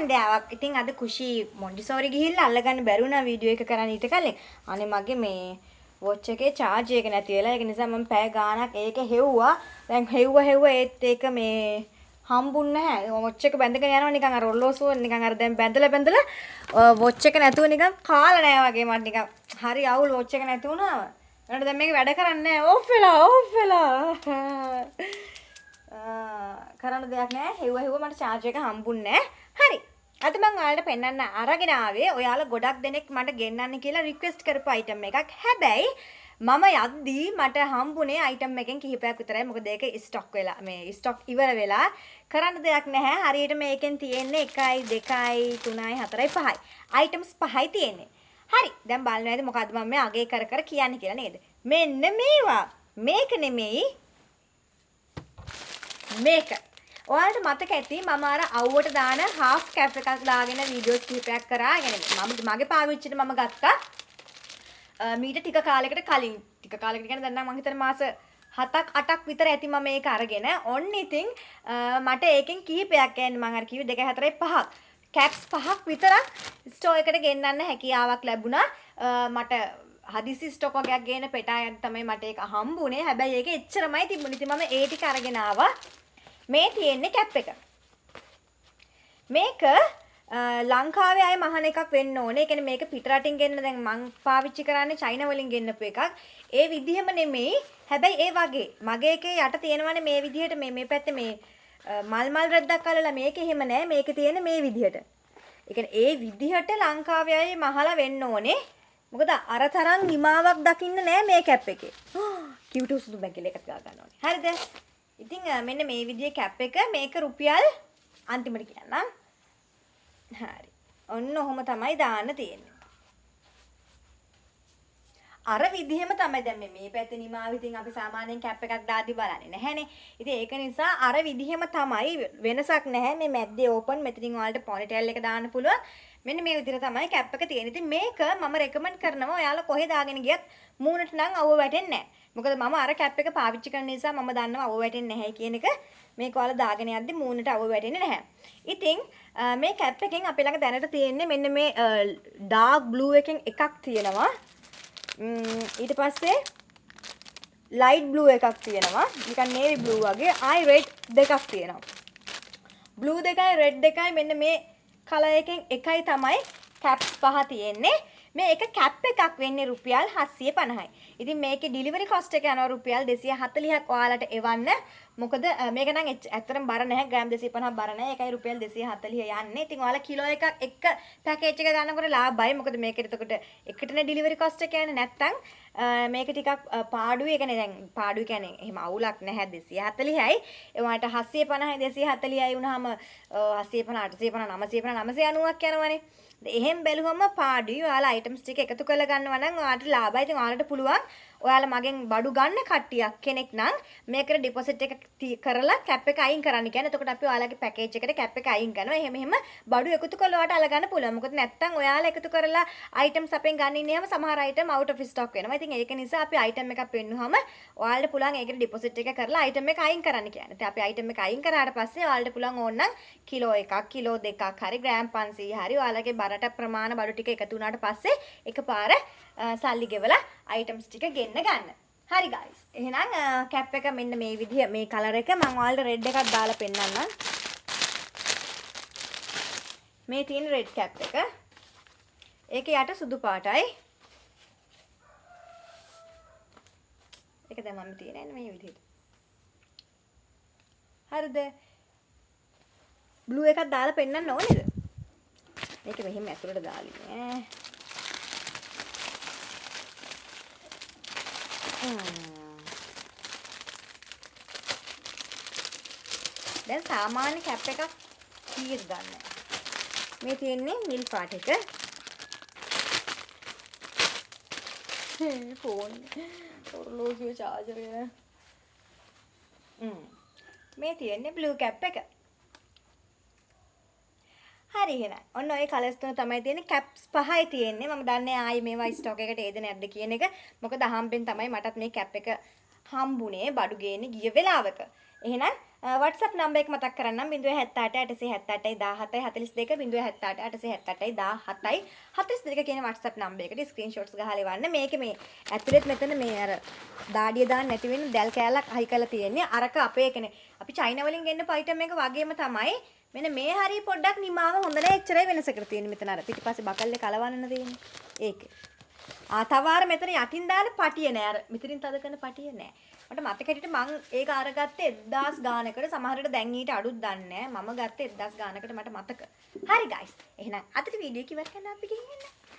සන්ධ්‍යාවක්. ඉතින් අද කුෂි මොන්ටිසෝරි ගිහිල්ලා අල්ලගන්න බැරි වුණා වීඩියෝ එක කරන්න ඊට කලින්. අනේ මගේ මේ වොච් එකේ charge එක නැති වෙලා ඒක නිසා මම පැය ගාණක් ඒක හෙව්වා. දැන් හෙව්වා ඒත් ඒක මේ හම්බුන්නේ නැහැ. වොච් එක බැඳගෙන යනවා නිකන් අර ඔරලෝසුව නිකන් අර දැන් බැඳලා වොච් එක නැතුව නිකන් කාලා නැහැ වගේ මට නිකන් හරි අවුල් වොච් එක නැති වුණාම. එහෙනම් දැන් මේක වැඩ කරන්නේ නැහැ. ඕෆ් වෙලා. කරන්න දෙයක් නැහැ. හෙව්වා මට charge එක හම්බුන්නේ නැහැ. හරි. අද මම ඔයාලට පෙන්වන්න අරගෙන ආවේ ඔයාලා ගොඩක් දෙනෙක් මට ගෙන්නන්න කියලා රික්වෙස්ට් කරපු අයිටම් එකක්. හැබැයි මම යද්දී මට හම්බුනේ අයිටම් එකෙන් කිහිපයක් විතරයි. මොකද ඒක ස්ටොක් වෙලා මේ ස්ටොක් ඉවර වෙලා කරන්න දෙයක් නැහැ. හරියට මේකෙන් තියෙන්නේ 1 2 3 4 5යි. අයිටම්ස් 5යි තියෙන්නේ. හරි. දැන් බලන්න නේද මොකද්ද මම මේ අගේ කර කියන්නේ කියලා නේද? මෙන්න මේවා. මේක නෙමෙයි. මේක. ඔයාලට මතක ඇති මම අර අවුවට දාන half cap එකක් දාගෙන වීඩියෝස් කිහිපයක් කරා. يعني මගේ පාවිච්චිට මම ගත්තා. මීට ටික කාලයකට කලින් ටික කාලයකට කියන්නේ දැන් නම් මම හිතන්නේ මාස 7ක් 8ක් විතර ඇති මම මේක අරගෙන. ඔන්න ඉතින් මට ඒකෙන් කිහිපයක් يعني මම අර කිව්වේ 2 4 5ක් caps 5ක් විතරක් ස්ටෝර් එකට ගෙන්නන්න හැකියාවක් ලැබුණා. මට හදිසි ස්ටොක් වගේක් ගේන පෙටායක් තමයි මට ඒක හම්බුනේ. හැබැයි ඒක එච්චරමයි තිබුණේ. ඉතින් මම ඒ ටික අරගෙන ආවා. මේ තියෙන්නේ කැප් එක. මේක ලංකාවේ අය මහන එකක් වෙන්න ඕනේ. ඒ කියන්නේ මේක පිට රටින් ගෙන්න දැන් මං පාවිච්චි කරන්නේ චයිනා වලින් ගෙන්නපු එකක්. ඒ විදිහම නෙමෙයි. හැබැයි ඒ වගේ. මගේ එකේ යට තියෙනවනේ මේ විදිහට මේ පැත්තේ මේ මල් රද්දක් අල්ලලා මේක එහෙම නෑ. මේක තියෙන්නේ මේ විදිහට. ඒ කියන්නේ ඒ විදිහට ලංකාවේ අය මහලා වෙන්න ඕනේ. මොකද අර තරම් නිමාවක් දකින්න නෑ මේ කැප් එකේ. කිව්ටු සුදු බැගල් එකක් ගා ගන්න ඕනේ. හරිද? ඉතින් මෙන්න මේ විදිහේ කැප් එක මේක රුපියල් අන්තිමට කියන්නම්. හරි. ඔන්න ඔහොම තමයි දාන්න තියෙන්නේ. අර විදිහෙම තමයි දැන් මේ පැත්තේ නිමාව ඉතින් අපි සාමාන්‍යයෙන් කැප් එකක් දාද්දි බලන්නේ නැහැනේ. ඉතින් ඒක නිසා අර විදිහෙම තමයි වෙනසක් නැහැ. මේ මැද්දේ ඕපන් මෙතනින් ඔයාලට පොනිටේල් එක දාන්න පුළුවන්. මෙන්න මේ විදිහට තමයි කැප් එක තියෙන්නේ. ඉතින් මේක මම රෙකමන්ඩ් කරනවා ඔයාලා කොහෙ දාගෙන ගියත් මූණට නම් අවුව වැටෙන්නේ නැහැ. මොකද මම අර කැප් එක පාවිච්චි කරන නිසා මම දන්නවා අවුව වැටෙන්නේ නැහැ කියන එක. මේක ඔයාලා දාගෙන යද්දි මූණට අවුව වැටෙන්නේ නැහැ. ඉතින් මේ කැප් එකෙන් අපි ළඟ දැනට තියෙන්නේ මෙන්න මේ ඩාර්ක් බ්ලූ එකෙන් එකක් තියෙනවා. ඊට පස්සේ ලයිට් බ්ලූ එකක් තියෙනවා. නිකන් නේවි බ්ලූ වගේ. ආයි රෙඩ් දෙකක් තියෙනවා. බ්ලූ දෙකයි රෙඩ් දෙකයි මෙන්න මේ කලර් එකෙන් එකයි තමයි කැප්ස් පහ තියෙන්නේ. මේ එක කැප් එකක් වෙන්නේ රුපියල් 750යි. ඉතින් මේකේ ඩිලිවරි කොස්ට් එක යනවා රුපියල් 240ක් ඔයාලට එවන්න. මොකද මේක නම් ඇත්තටම බර නැහැ. ග්‍රෑම් 250ක් බර නැහැ. ඒකයි රුපියල් 240 යන්නේ. ඉතින් ඔයාලා කිලෝ එකක් එක පැකේජ් එක ගන්නකොට ලාභයි. මොකද මේකට එතකොට එකටනේ ඩිලිවරි කොස්ට් එක යන්නේ. නැත්තම් මේක ටිකක් පාඩුයි. ඒ කියන්නේ දැන් පාඩුයි කියන්නේ එහෙම අවුලක් නැහැ 240යි. ඒ වුණාට 750යි 240යි වුණාම 750 850 950 990ක් යනවනේ. එහෙම බැලුවම පාඩුයි. ඔයාලා අයිටම්ස් ටික එකතු කරලා ගන්නවා නම් ඔයාලට ලාභයි. ඉතින් ඔයාලට පුළුවන් ඔයාලා මගෙන් බඩු ගන්න කට්ටියක් කෙනෙක් නම් මේකට ඩිපොසිට් එක කරලා කැප් එක අයින් කරන්න කියන්නේ. එතකොට අපි ඔයාලගේ පැකේජ් එකට කැප් එක අයින් කරනවා. එහෙම බඩු එකතු කරලා ඔයාලට අල්ලගන්න පුළුවන්. මොකද නැත්තම් ඔයාලා එකතු කරලා අයිටම්ස් අපෙන් ගන්න ඉන්නේම සමහර අයිටම් අවුට් ඔෆ් ස්ටොක් වෙනවා. ඉතින් ඒක නිසා අපි අයිටම් එකක් පෙන්නුවම ඔයාලට පුළුවන් ඒකට ඩිපොසිට් එක කරලා අයිටම් එක අයින් කරන්න කියන්නේ. ඉතින් අපි අයිටම් එක අයින් කරාට පස්සේ ඔයාලට පුළුවන් ඕනනම් කිලෝ එකක් කිලෝ දෙකක් හරි ග්‍රෑම් 500 හරි ඔයාලගේ බරට ප්‍රමාණ බඩු ටික එකතු වුණාට පස්සේ එකපාර සල්ලි ගෙවලා අයිටම්ස් ටික ගෙන්න ගන්න. හරි guys. එහෙනම් කැප් එක මෙන්න මේ විදිහ මේ කලර් එක මම ඔයාලට රෙඩ් එකක් දාලා පෙන්නන්නම්. මේ තියෙන රෙඩ් කැප් එක. ඒක යට සුදු පාටයි. ඒක දැන් මම තියන්නේ මේ විදිහට. හරිද? බ්ලූ එකක් දාලා පෙන්නන්න ඕනේද? මේක මෙහෙම ඇතුළට දාලින් ඈ. දැන් සාමාන්‍ය කැප් එකක් කීයද ගන්න. මේ තියෙන්නේ නිල් පාට එක. ෆෝන් ඔරලෝසුවේ charger එක. මේ තියෙන්නේ බ්ලූ කැප් එක. හරි එහෙනම්. ඔන්න ඔය කලර්ස් තුන තමයි තියෙන්නේ. කැප්ස් පහයි තියෙන්නේ. මම දන්නේ ආයි මේවා ස්ටොක් එකට එයිද නැද්ද කියන එක. මොකද අහම්බෙන් තමයි මටත් මේ කැප් එක හම්බුනේ බඩු ගේන්නේ ගිය වෙලාවක. එහෙනම් WhatsApp නම්බර් එක මතක් කරන්නම් 078 878 17 42 078 878 කියන WhatsApp නම්බර් එකට ස්ක්‍රීන්ෂොට්ස් ගහලා එවන්න. මේකේ මේ ඇතුළෙත් මෙතන මේ අර දාඩිය දාන්න නැති වෙන දැල් කෑල්ලක් අහි කරලා තියෙන්නේ. අරක අපේ එකනේ. අපි චයිනා වලින් ගෙන්න පයිටම් එක වගේම තමයි. මෙන්න මේ හරිය පොඩ්ඩක් නිමාව හොඳ නැහැ. එච්චරයි වෙනසකට තියෙන්නේ. මෙතන අර පිටිපස්සේ බකල්ලේ කලවන්න තියෙන්නේ. ඒකේ. තව අර මෙතන යටින් දාන පටිය නෑ. අර මෙතනින් තද කරන පටිය නෑ. මට මතක හිටිට මං ඒක අරගත්තේ 1000 ගානකට. සමහර විට දැන් ඊට අඩුත් දන්නේ නෑ. මම ගත්තේ 1000 ගානකට මට මතක. හරි ගයිස්. එහෙනම් අදට වීඩියෝ එක ඉවර කරන්න අපි ගිහින් එන්න.